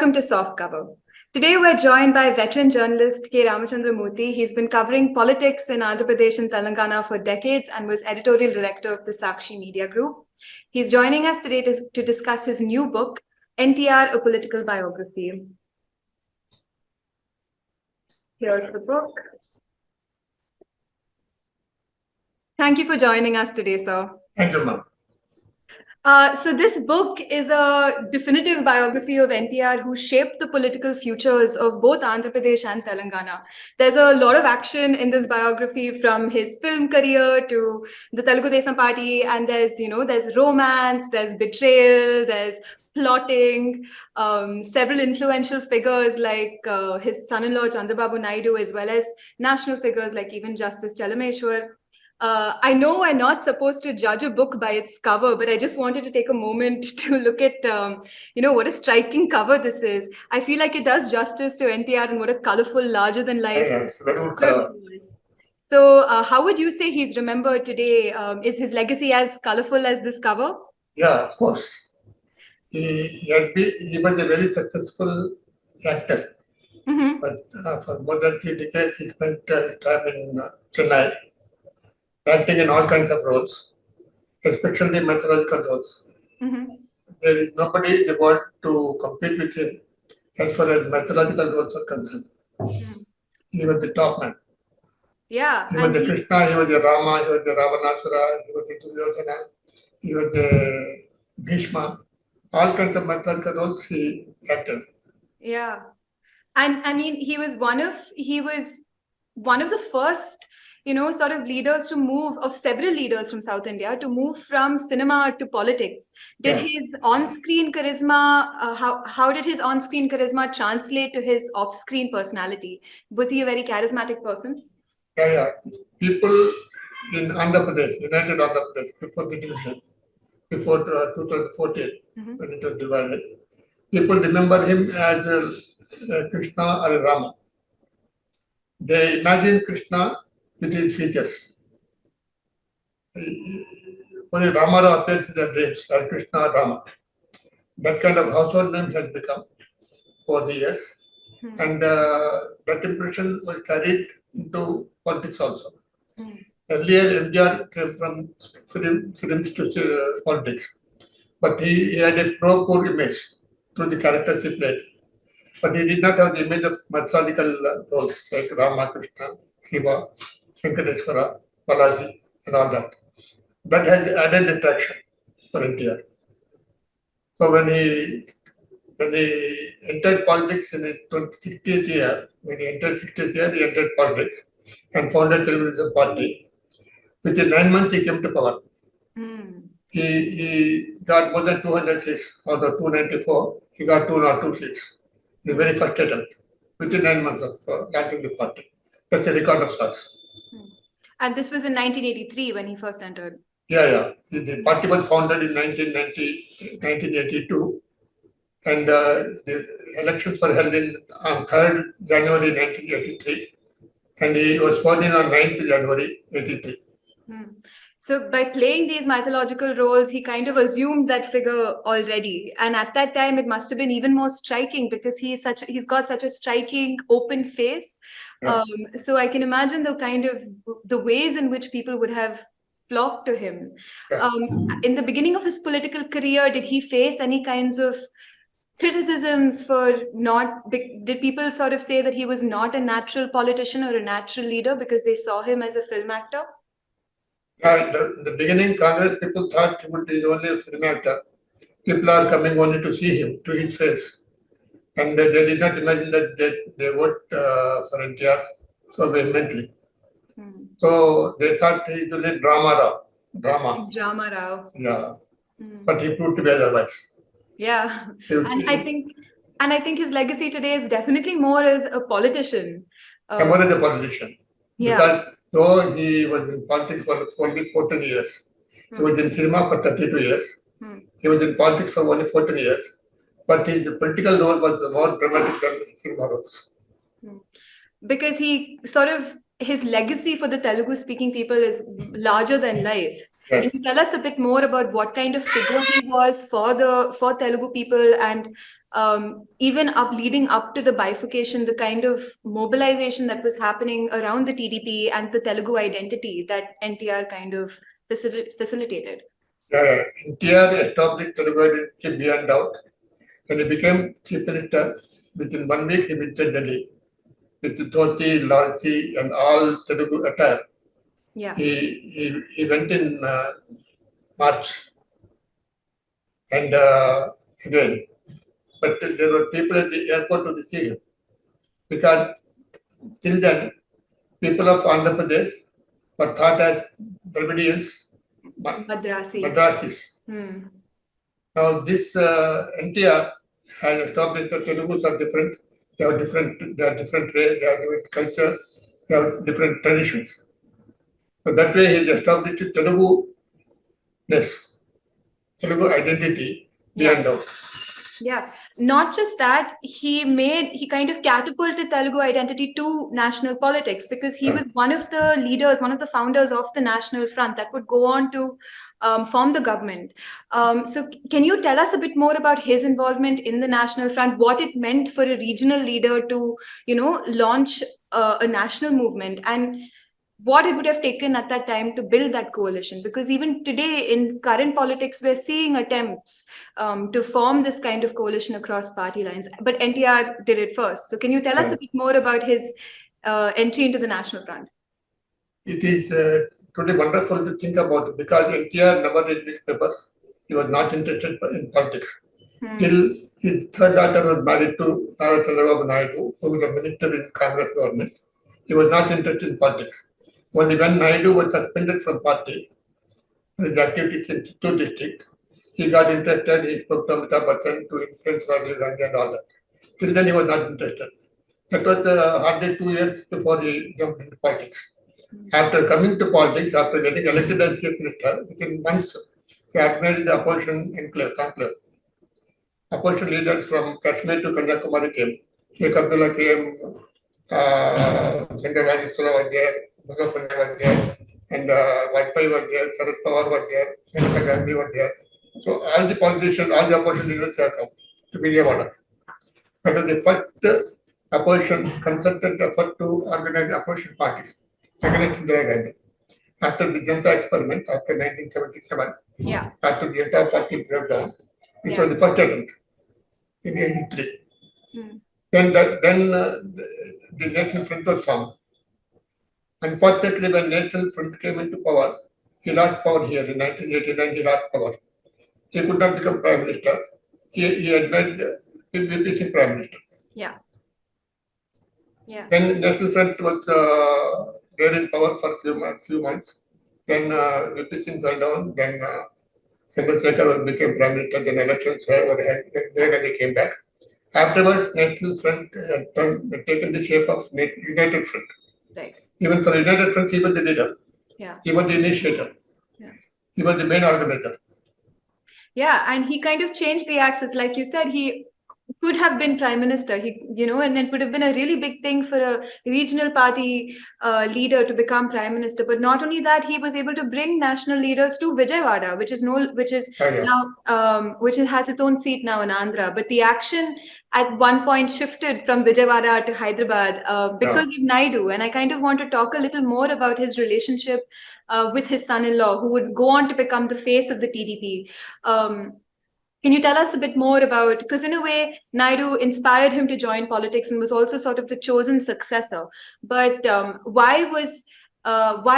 welcome to Softcover. Today we're joined by veteran journalist K. Ramachandra Murthy. He's been covering politics in Andhra Pradesh and Telangana for decades and was editorial director of the Lakshmi media group. He's joining us today to discuss his new book, NTR, A Political Biography. Here's the book. Thank you for joining us today, sir. Thank you, ma'am. So this book is a definitive biography of NTR, who shaped the political futures of both Andhra Pradesh and Telangana. There's a lot of action in this biography, from his film career to the Telugu Desam Party, and there's romance, there's betrayal, there's plotting, several influential figures like his son-in-law Chandrababu Naidu, as well as national figures like even Justice Chalameshwar. I know we're not supposed to judge a book by its cover, but I just wanted to take a moment to look at, what a striking cover this is. I feel like it does justice to NTR and what a colorful, larger than life. Yes, very good color. So how would you say he's remembered today? Is his legacy as colorful as this cover? Yeah, of course. He was a very successful actor. Mm-hmm. But for more than 3 decades, he spent time in Chennai, acting in all kinds of roles, especially mythological roles. Mm-hmm. There is nobody in the world to compete with him as far as mythological roles are concerned. Mm-hmm. He was the top man. Yeah. He was the Krishna, he was the Rama, he was the Ravanasura, he was the Duryodhana, he was the Bhishma. All kinds of mythological roles he acted. Yeah. And I mean, he was one of the first, sort of leaders to move, of several leaders from South India, to move from cinema to politics. Did his on-screen charisma, how did his on-screen charisma translate to his off-screen personality? Was he a very charismatic person? Yeah. People in Andhra Pradesh, United Andhra Pradesh, before the division, before 2014, when it was divided, people remember him as Krishna or Rama. They imagine Krishna with his features. Only Rama Rao appears in their dreams as Krishna or Rama. That kind of household name has become over the years. And that impression was carried into politics also. Earlier, NTR came from films to politics. But he had a pro-poor image through the characters he played. But he did not have the image of mythological roles like Rama, Krishna, Shiva, Venkateswara, Balaji, and all that. That has added attraction for NTR. So when he entered politics in his 60th year, he entered politics and founded Telugu Desam Party. Within 9 months, he came to power. He got more than 200 seats out of 294. He got 202 seats. The very first attempt, within 9 months of launching the party. That's a record of sorts. And this was in 1983 when he first entered. Yeah. The party was founded in 1982, and the elections were held on 3rd January 1983, and he was sworn in on 9th January 83. So by playing these mythological roles, he kind of assumed that figure already. And at that time, it must have been even more striking because he's got such a striking, open face. Yeah. So I can imagine the ways in which people would have flocked to him. Yeah. In the beginning of his political career, did he face any kinds of criticisms did people sort of say that he was not a natural politician or a natural leader because they saw him as a film actor? In the beginning, Congress people thought he would be only a film actor. People are coming only to see him, to his face. And they did not imagine that they vote for NTR so vehemently. So they thought he was a Rama Rao. Yeah. But he proved to be otherwise. Yeah. And I think his legacy today is definitely more as a politician. More as a politician. Yeah. Because though he was in politics for only 14 years, he was in cinema for 32 years, he was in politics for only 14 years, but his political role was more dramatic than cinema roles. Because his legacy for the Telugu-speaking people is larger than life. Yes. Can you tell us a bit more about what kind of figure he was for Telugu people, and even leading up to the bifurcation, the kind of mobilization that was happening around the TDP and the Telugu identity that NTR kind of facilitated. Yeah, NTR established Telugu identity beyond doubt. When he became Chief Minister, within 1 week he visited Delhi with dhoti, lalchi and all Telugu attire. Yeah. He went in March and again, but there were people at the airport to receive him because till then people of Andhra Pradesh were thought as Dravidians, Madrasis. Now this NTR has established that Telugus are different. They have different race, they have different culture, they have different traditions. So that way he established Telugu-ness, Telugu identity beyond doubt. Yeah, not just that, he kind of catapulted Telugu identity to national politics because he was one of the leaders, one of the founders of the National Front that would go on to form the government. So can you tell us a bit more about his involvement in the National Front, what it meant for a regional leader to, launch a national movement, and what it would have taken at that time to build that coalition? Because even today in current politics, we're seeing attempts to form this kind of coalition across party lines. But NTR did it first. So can you tell us a bit more about his entry into the National Front? It is truly wonderful to think about it because NTR never read newspapers. He was not interested in politics. Till his third daughter was married to Chandrababu Naidu, who was a minister in Congress government. He was not interested in politics. Only when Naidu was suspended from party for his activities in Chittoor district, he got interested. He spoke to Amitabh Bachchan to influence Rajiv Gandhi and all that. Till then he was not interested. That was hardly 2 years before he jumped into politics. After coming to politics, after getting elected as Chief Minister, within months, he organized the opposition conclave. Opposition leaders from Kashmir to Kanyakumari came. Sheikh Abdullah came, Chandrababu was there, Bhagapanya was there, and Vajpayee was there, Sharad Pawar was there, Maneka Gandhi was there. So all the politicians, all the opposition leaders have come to Vijayawada. That was the first opposition concerted effort to organize opposition parties against Indira Gandhi. After the Janata experiment, after 1977, after the Janata party broke down, this was the first attempt in 1983. Then the National Front was formed. Unfortunately, when National Front came into power, he lost power here in 1989. He lost power. He could not become Prime Minister. He had made VP Singh Prime Minister. Then National Front was there in power for few months. Then VP Singh fell down. Then Chandrasekhar became Prime Minister. Then elections were held. Indira Gandhi came back. Afterwards, National Front had taken the shape of United Front. Right. Even for United Front, he was the leader. He was the initiator. He was the main organizer. Yeah, and he kind of changed the axis. Like you said, he could have been prime minister, and it would have been a really big thing for a regional party leader to become prime minister. But not only that, he was able to bring national leaders to Vijayawada, which has its own seat now in Andhra. But the action at one point shifted from Vijayawada to Hyderabad because of Naidu. And I kind of want to talk a little more about his relationship with his son-in-law, who would go on to become the face of the TDP. Can you tell us a bit more about, because in a way, Naidu inspired him to join politics and was also sort of the chosen successor. But why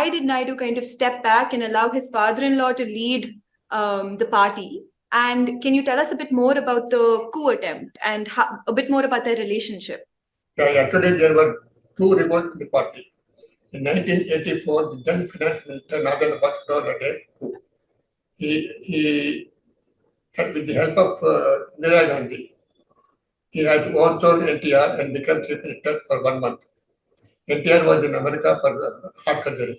did Naidu kind of step back and allow his father-in-law to lead the party? And can you tell us a bit more about the coup attempt and a bit more about their relationship? Actually, there were two revolts in the party. In 1984, the then finance minister, Vandana Menon, led a coup. He with the help of Indira Gandhi, he had overthrown NTR and become Chief Minister for 1 month. NTR was in America for heart surgery.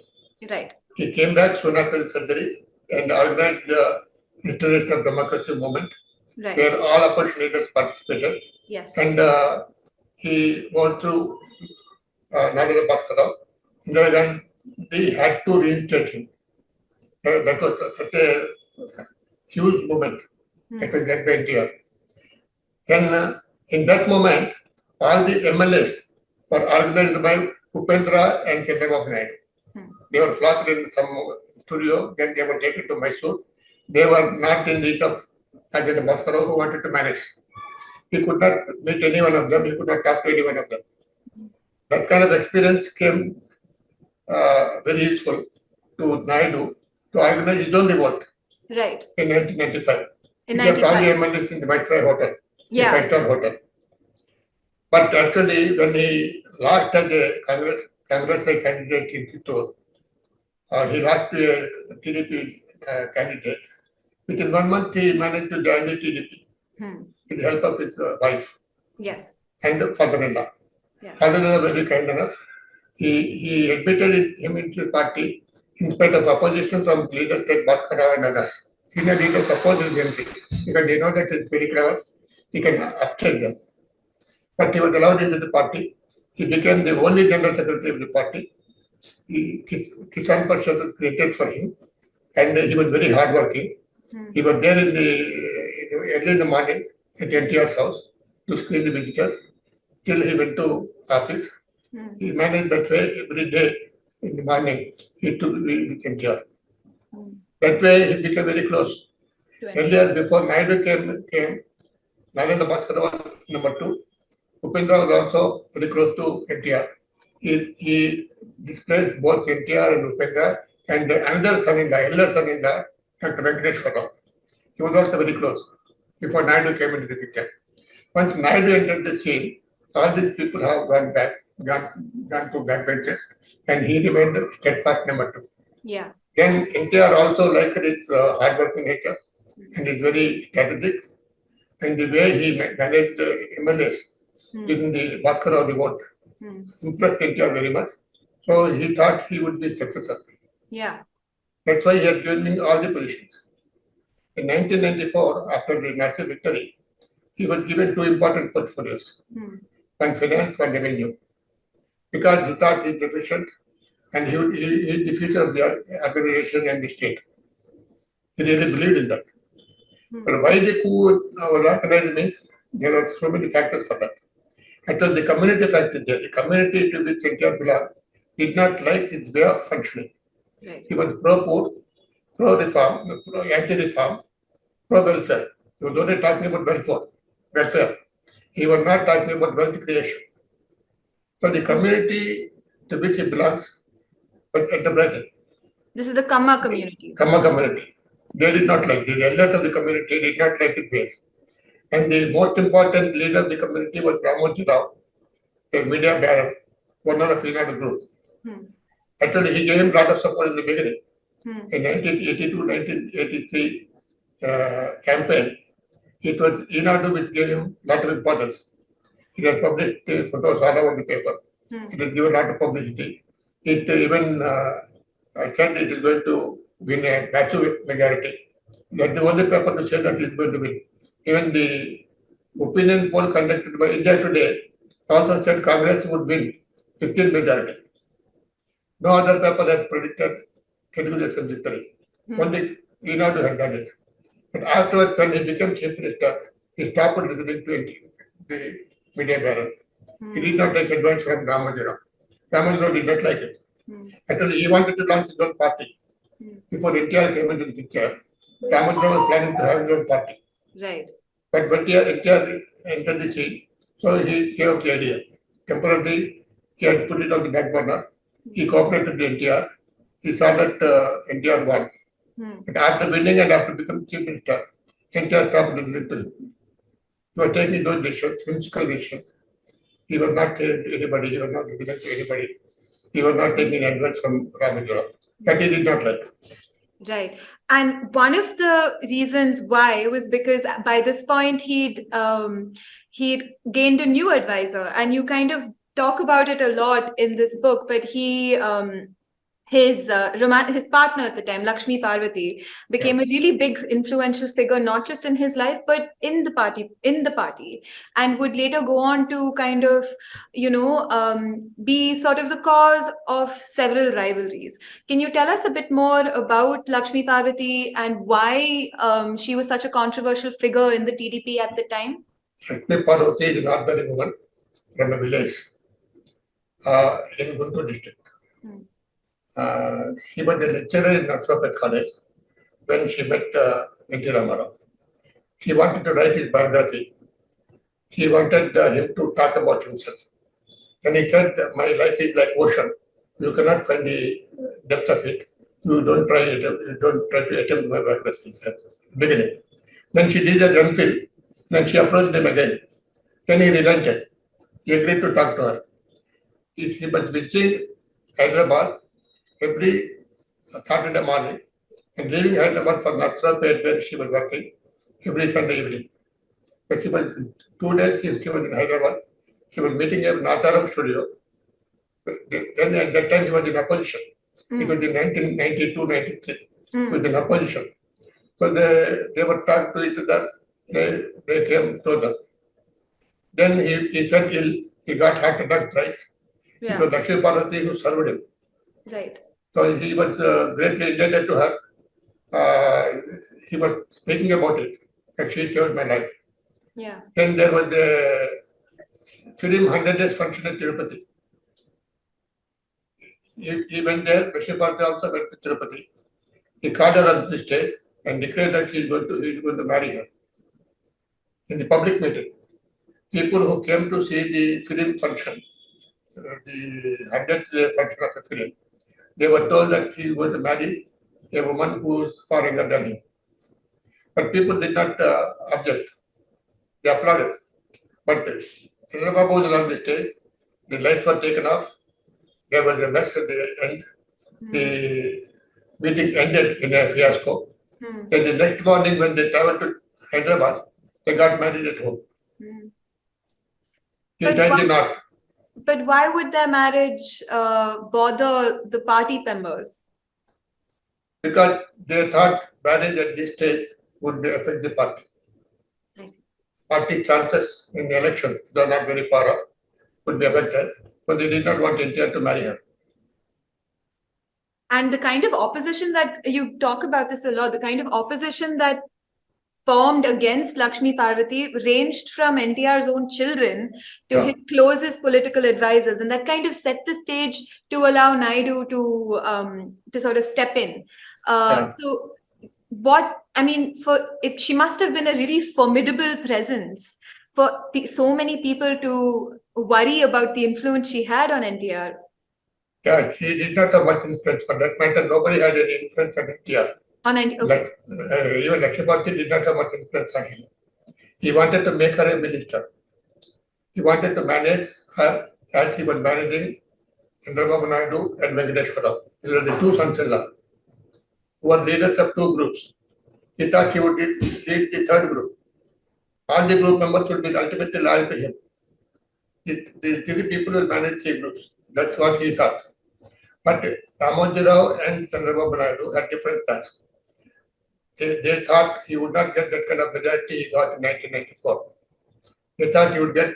Right. He came back soon after the surgery and organized the Restoration of Democracy movement, where all opposition leaders participated. Yes. And he overthrew Naidu Bhaskara. Indira Gandhi had to reinstate him. That was such a huge movement that was led by NTR. Then in that moment, all the MLAs were organized by Upendra and Chandrababu Naidu. They were flocked in some studio, then they were taken to Mysore. They were not in reach of Ajahn Bhaskara, who wanted to manage. He could not meet any one of them, he could not talk to any one of them. That kind of experience came very useful to Naidu to organize his own revolt. Right. In 1995. In he kept all the 95. MLAs in the Viceroy Hotel, Yeah. the five-star hotel. But actually, when he lost as a Congress candidate in Chittor, he lost to a TDP candidate. Within 1 month, he managed to join the TDP with the help of his wife. Yes. And father-in-law. Yeah. Father-in-law very kind enough. He admitted him into the party in spite of opposition from leaders like Bhaskara and others. Senior leaders opposed his entry because they know that he's very clever, he can upset them. But he was allowed into the party. He became the only general secretary of the party. Kisan Parishad was created for him, and he was very hardworking. He was there early in the morning at NTR's house to screen the visitors till he went to office. He managed that way every day in the morning. He took with NTR. That way he became very close. Earlier, before Naidu came Narendra Bhaskara was number 2. Upendra was also very close to NTR. He displaced both NTR and Upendra, and another son-in-law, elder son-in-law, Dr. Venkateshwar Rao. He was also very close before Naidu came into the picture. Once Naidu entered the scene, all these people have gone to backbenches, and he remained steadfast number 2. Yeah. Then NTR also liked his hardworking nature and is very strategic. And the way he managed the MLAs in the Bhaskara revolt impressed NTR very much. So he thought he would be successful. Yeah. That's why he had given me all the positions. In 1994, after the massive victory, he was given 2 important portfolios, one finance, one revenue, because he thought he's efficient and he is the future of the organization and the state. He really believed in that. But why the coup was organized means there are so many factors for that. Actually, the community factor there, the community to which NTR belonged, did not like his way of functioning. Right. He was pro-poor, pro-reform, anti-reform, pro-welfare. He was only talking about welfare. He was not talking about wealth creation. So the community to which he belongs was enterprising. This is the Kamma community. Kamma community. They did not like, the elders of the community did not like his ways. And the most important leader of the community was Ramachandra Rao, a media baron, owner of Naidu Group. Actually, he gave him a lot of support in the beginning. In 1982-1983 campaign, it was Naidu which gave him a lot of importance. He has published photos all over the paper. It has given a lot of publicity. It even said it is going to win a massive majority. That's the only paper to say that it is going to win. Even the opinion poll conducted by India Today also said Congress would win 15 majority. No other paper has predicted Telugu victory. Only Naidu had done it. But afterwards, when he became chief minister, he stopped listening to the media baron. He did not take advice from Ramachandra Rao. Ramachandra Rao did not like it. Actually, he wanted to launch his own party. Before NTR came into the picture, Ramachandra Rao was planning to have his own party. Right. But when NTR entered the scene, so he gave up the idea. Temporarily, he had put it on the back burner. He cooperated with NTR. He saw that NTR won. But after winning and after becoming chief minister, NTR stopped listening to him. He was taking those decisions, whimsical decisions. He was not caring to anybody. He was not listening to anybody. He was not taking advice from Ramachandra Rao. That he did not like. Right. And one of the reasons why was because by this point he'd gained a new advisor, and you kind of talk about it a lot in this book, but his partner at the time, Lakshmi Parvati, became a really big influential figure, not just in his life, but in the party, and would later go on to kind of, be sort of the cause of several rivalries. Can you tell us a bit more about Lakshmi Parvati and why she was such a controversial figure in the TDP at the time? Lakshmi Parvati is an ordinary woman from a village in Guntur district. She was a lecturer in Andhra College when she met NT Rama Rao. She wanted to write his biography. She wanted him to talk about himself. Then he said, my life is like ocean. You cannot find the depth of it. You don't try it. You don't try to attempt my biography at the beginning. Then she did a unfill. Then she approached him again. Then he relented. He agreed to talk to her. He was visiting Hyderabad every Saturday morning and leaving Hyderabad for Narsapet where she was working every Sunday evening. But she was 2 days she was in Hyderabad. She was meeting at Natharam studio. Then at that time he was in opposition. It was in 1992-93. He was in opposition. So they were talking to each other. They came closer. Then he fell ill. He got heart attack twice. It was Lakshmi Parvati who served him. Right. So he was greatly indebted to her. He was speaking about it, that she saved my life. Yeah. Then there was a film 100 days function at Tirupati. He went there. Lakshmi Parvati also went to Tirupati. He called her on the stage and declared that he is going to marry her in the public meeting. People who came to see the film function, the 100th day function of the film, they were told that he is going to marry a woman who is far younger than him. But people did not object. They applauded. But Chandrababu was on the stage. The lights were taken off. There was a mess at the end. The meeting ended in a fiasco. Then the next morning when they traveled to Hyderabad, they got married at home. He tied the knot. But why would their marriage bother the party members? Because they thought marriage at this stage would affect the party. I see. Party chances in the election, they are not very far off, would be affected. But they did not want NTR to marry her. And the kind of opposition that you talk about this a lot, the kind of opposition that formed against Lakshmi Parvati ranged from NTR's own children to his closest political advisors, and that kind of set the stage to allow Naidu to sort of step in. So, she must have been a really formidable presence for so many people to worry about the influence she had on NTR. Yeah, she did not have much influence. For that matter, nobody had any influence on NTR. Okay. Even Lakshmi Parvati did not have much influence on him. He wanted to make her a minister. He wanted to manage her as he was managing Chandrababu Naidu and Venkateshwara Rao. These are the two sons-in-law who were leaders of two groups. He thought he would lead the third group. All the group members would be ultimately loyal to him. The three people will manage three groups. That's what he thought. But Ramachandra Rao and Chandrababu Naidu had different plans. They thought he would not get that kind of majority he got in 1994. They thought he would get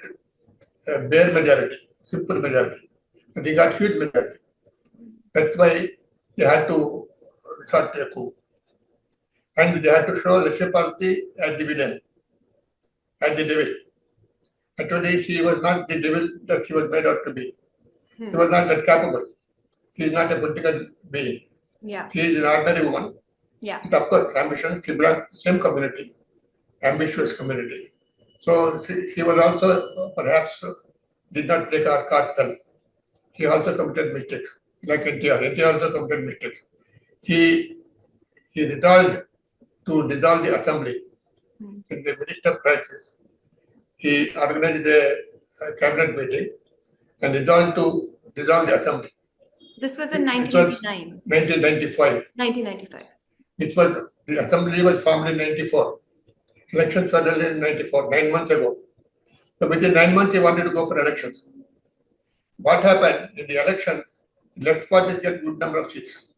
a bare majority, simple majority. And he got huge majority. That's why they had to resort to a coup. And they had to show Lakshmi Parvati as the villain, as the devil. Actually, she was not the devil that she was made out to be. She was not that capable. She is not a political being. Yeah. She is an ordinary woman. Yeah. With, of course, ambition. She belongs to the same community, ambitious community. So she was also perhaps did not take our cards well. He also committed mistakes, like NTR. NTR also committed mistakes. He resolved to dissolve the assembly in the midst of crisis. He organized a cabinet meeting and resolved to dissolve the assembly. This was in 1999. 1995. 1995. The assembly was formed in 94. Elections were held in 94, 9 months ago. So within 9 months, he wanted to go for elections. What happened in the elections? The left parties get good number of seats.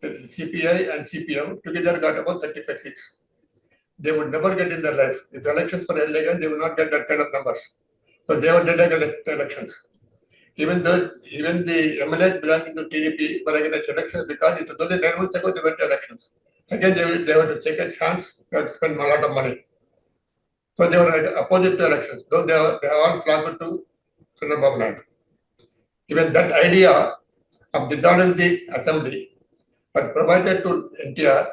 The CPI and CPM together got about 35 seats. They would never get in their life. If elections were held again, they will not get that kind of numbers. So they were dead against elections. Even the MLAs belonging to TDP were against elections because it was only 9 months ago they went to elections. Again, they were to take a chance, they had to spend a lot of money. So they were opposite to elections, though they have all flocked to Chandrababu Naidu. Even that idea of dissolving the assembly was provided to NTR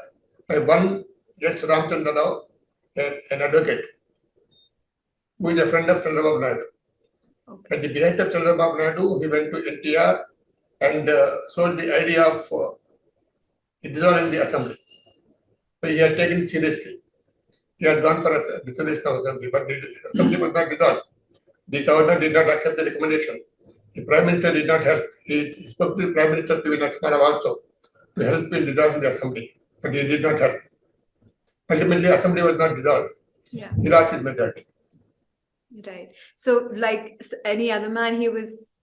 by one Ramachandra Rao, an advocate, who is a friend of Chandrababu Naidu. Okay. At the behest of Chandrababu Naidu, he went to NTR and sold the idea of dissolving the assembly. So he had taken it seriously. He had gone for a dissolution of assembly, but the assembly was not dissolved. The governor did not accept the recommendation. The Prime Minister did not help. He spoke to the Prime Minister to Lakshmi also to help in dissolving the assembly, but he did not help. Ultimately, the assembly was not dissolved. Yeah. He lost his majority. Right. So, like any other man,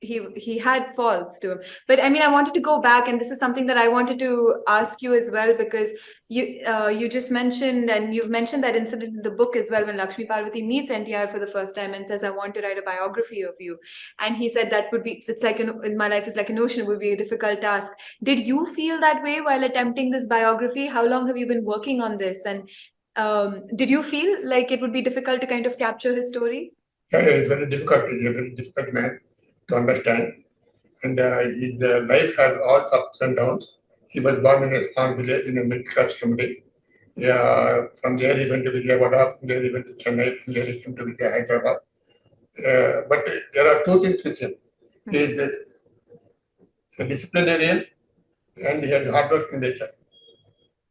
he had faults to him. But I mean, I wanted to go back, and this is something that I wanted to ask you as well, because you just mentioned, and you've mentioned that incident in the book as well, when Lakshmi Parvati meets NTR for the first time and says, "I want to write a biography of you," and he said that would be, it's like in my life is like an ocean, would be a difficult task. Did you feel that way while attempting this biography? How long have you been working on this, and did you feel like it would be difficult to kind of capture his story? Yeah, it's very difficult. He's a very difficult man to understand. And his life has all ups and downs. He was born in a small village in a middle-class family. Yeah, from there he went to Vijayawada, from there he went to Chennai, from there he came to Hyderabad. But there are two things with him. He is a disciplinarian and he has hard work in nature.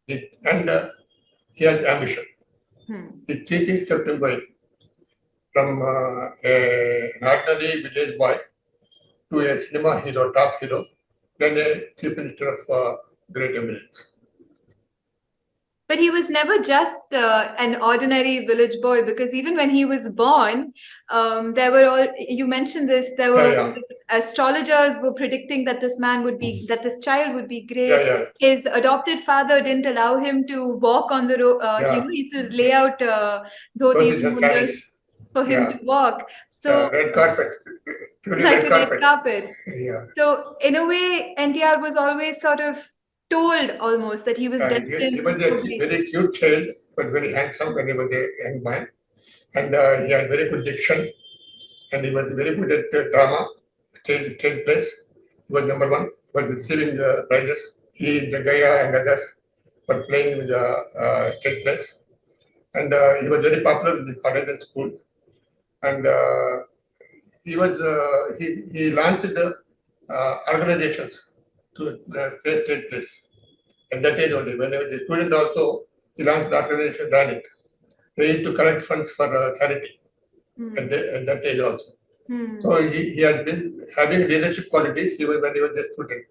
And he has ambition. The three things kept him going. From an ordinary village boy to a cinema hero, top hero, then a chief minister of great eminence. But he was never just an ordinary village boy, because even when he was born, there were all, you mentioned this, there were astrologers were predicting that this man would be, that this child would be great. His adopted father didn't allow him to walk on the road. You know, he used to lay out these for him to walk. So red carpet. Like a red carpet. Yeah. So in a way, NTR was always sort of told almost that he was destined. He was a very cute child, but very handsome when he was a young man. And he had very good diction. And he was very good at drama, stage plays. He was number one. He was receiving prizes. He, Jagaya and others were playing the stage plays. And he was very popular in the college and school. And he was he launched organizations to play stage plays. At that age only, when he was a student also, he launched an organization, ran it. They used to collect funds for charity at that age also. So he has been having leadership qualities even when he was a student.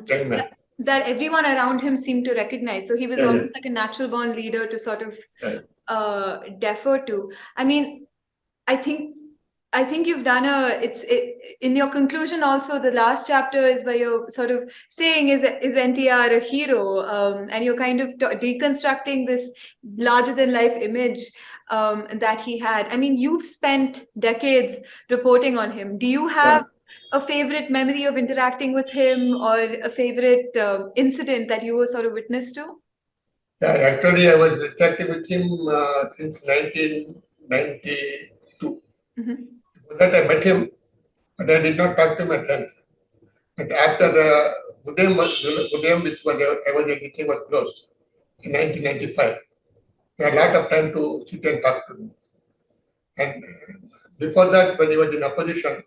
Young man. That everyone around him seemed to recognize. So he was almost like a natural born leader to sort of defer to. I mean, I think you've done in your conclusion also, the last chapter is where you're sort of saying, is NTR a hero? And you're kind of deconstructing this larger than life image that he had. I mean, you've spent decades reporting on him. Do you have a favorite memory of interacting with him, or a favorite incident that you were sort of witness to? Yeah, actually I was interacting with him since 1992. Before that I met him, but I did not talk to him at length. But after Udayam, which was I was editing, was closed in 1995. We had a lot of time to sit and talk to him. And before that, when he was in opposition,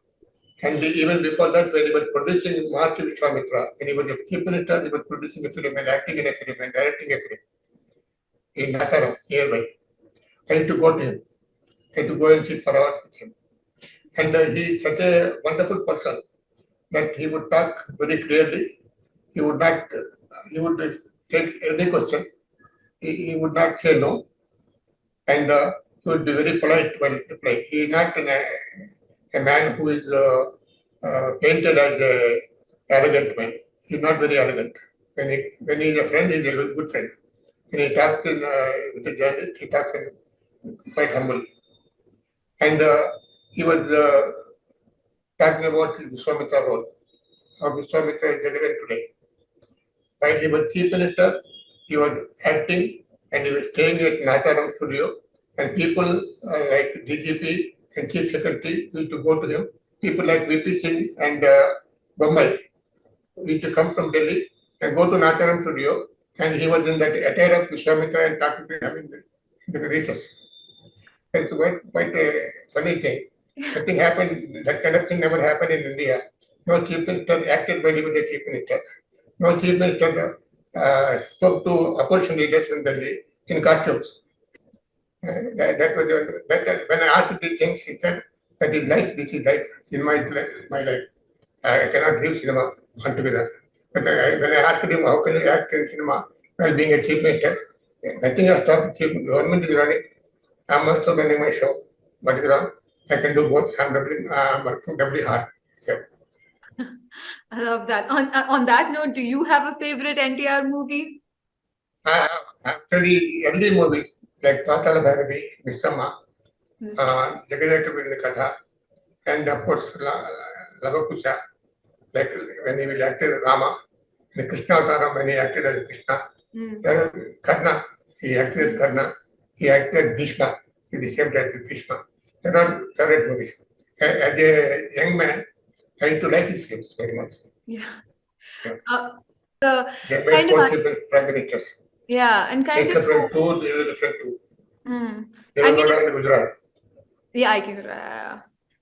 and even before that, when he was producing Maharshi Vishwamitra, when he was a chief minister, he was producing a film and acting in a film and directing a film in Nataram, nearby. I had to go to him. I had to go and sit for hours with him. And he is such a wonderful person that he would talk very clearly. He would not, he would take any question. He would not say no. And he would be very polite while replying. He is not a man who is painted as an arrogant man. He is not very arrogant. When he is a friend, he is a good friend. When he talks with a journalist, he talks quite humbly. And he was talking about the Vishwamitra role. How Vishwamitra is relevant today. While he was chief minister, he was acting and he was staying at Nataram studio And people like DGP and Chief Secretary used to go to him. People like VP Singh and Bombay used to come from Delhi and go to Natharam studio, and he was in that attire of Vishwamitra and talking to him in the recess. It's quite a funny thing. Nothing happened, that kind of thing never happened in India. No chief minister acted while he was the chief minister. No chief minister spoke to opposition leaders from Delhi in costumes. When I asked these things, he said that is life, this is life. Cinema is my life. I cannot leave cinema altogether. But when I asked him how can you act in cinema while being a chief minister, nothing has stopped. Government is running. I'm also running my show. What is wrong? I can do both. I'm working doubly hard. So, I love that. On that note, do you have a favorite NTR movie? Actually, early movies like Political Biography, Visama, Jagadeka Katha, and of course Lavakusha, like when he was acted Rama, and Krishna Avataram when he acted as Krishna. There are Karna, he acted as Karna, he acted as Bhishma, with the same title Bhishma. There are favorite movies. As a young man, I used to like his films very much. Yeah. They made four prime ministers. Yeah, and kind of different two, they were different two. They were in Gujarat. Yeah, I can.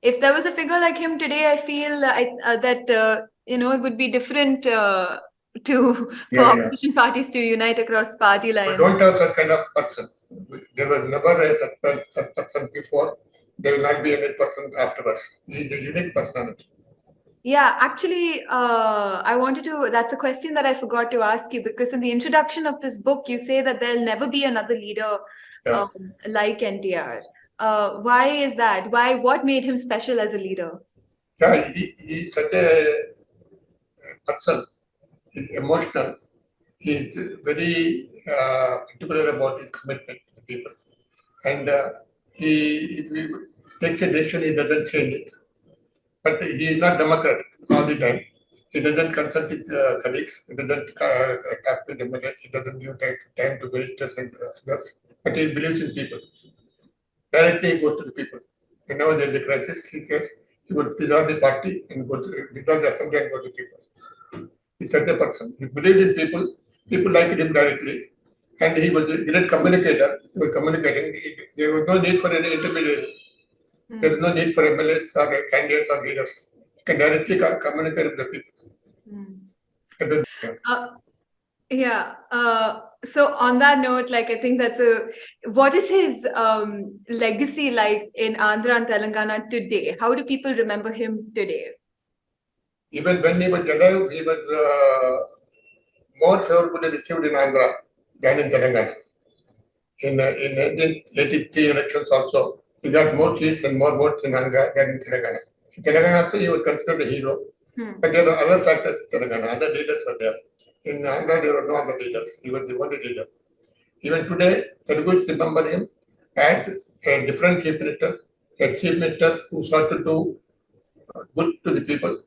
If there was a figure like him today, I feel that it would be different for opposition parties to unite across party lines. We don't have such kind of person. There was never a such person before. There will not be any person afterwards. He is a unique personality. Yeah, actually, that's a question that I forgot to ask you, because in the introduction of this book, you say that there'll never be another leader like NTR. Why is that? What made him special as a leader? Yeah, he's such a person. He's emotional. He's very particular about his commitment to people. And if he takes a decision, he doesn't change it. But he is not democratic all the time. He doesn't consult his colleagues. He doesn't talk with them. He doesn't give time to ministers and others. But he believes in people. Directly he goes to the people. Whenever there is a crisis, he says he would dissolve the party and dissolve the assembly and go to people. He's such a person. He believed in people. People liked him directly. And he was a great communicator. He was communicating. There was no need for any intermediary. There is no need for MLAs or candidates or leaders. You can directly communicate with the people. So on that note, I think what is his legacy like in Andhra and Telangana today? How do people remember him today? Even when he was alive, he was more favorably received in Andhra than in Telangana. In 1983 elections also, he got more seats and more votes in Andhra than in Telangana. In Telangana also, he was considered a hero. But there were other factors in Telangana. Other leaders were there. In Andhra, there were no other leaders. He was the only leader. Even today, Telugus remember him as a different chief minister, a chief minister who sought to do good to the people,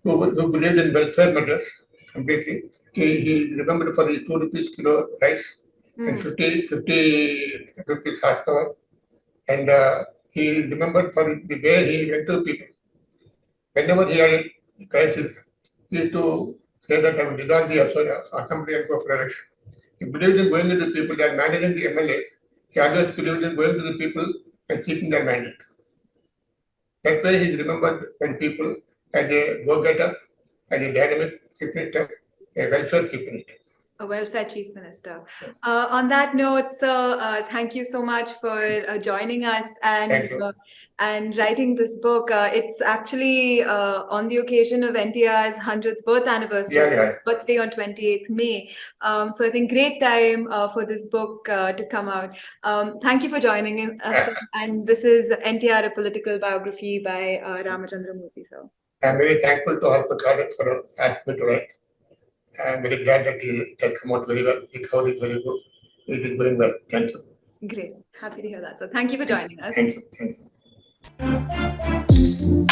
who believed in welfare measures completely. He remembered for his 2 rupees kilo rice and 50 rupees horsepower. And he remembered for the way he went to people. Whenever he had a crisis, he used to say that I will dissolve the assembly and go for election. He believed in going to the people and managing the MLAs. He always believed in going to the people and keeping their mandate. That way he is remembered by people as a go-getter, as a dynamic chief minister, a welfare chief minister. A welfare chief minister. On that note, sir, thank you so much for joining us and writing this book. It's actually on the occasion of NTR's 100th birth anniversary, birthday on 28th May. So I think great time for this book to come out. Thank you for joining us. And this is NTR, a political biography by Ramachandra Murthy, sir. I'm very thankful to HarperCollins for asking me to write. I'm very glad that it has come out very well. The cover is very good. It is going well. Thank you. Great. Happy to hear that. So thank you for joining us. Thank you.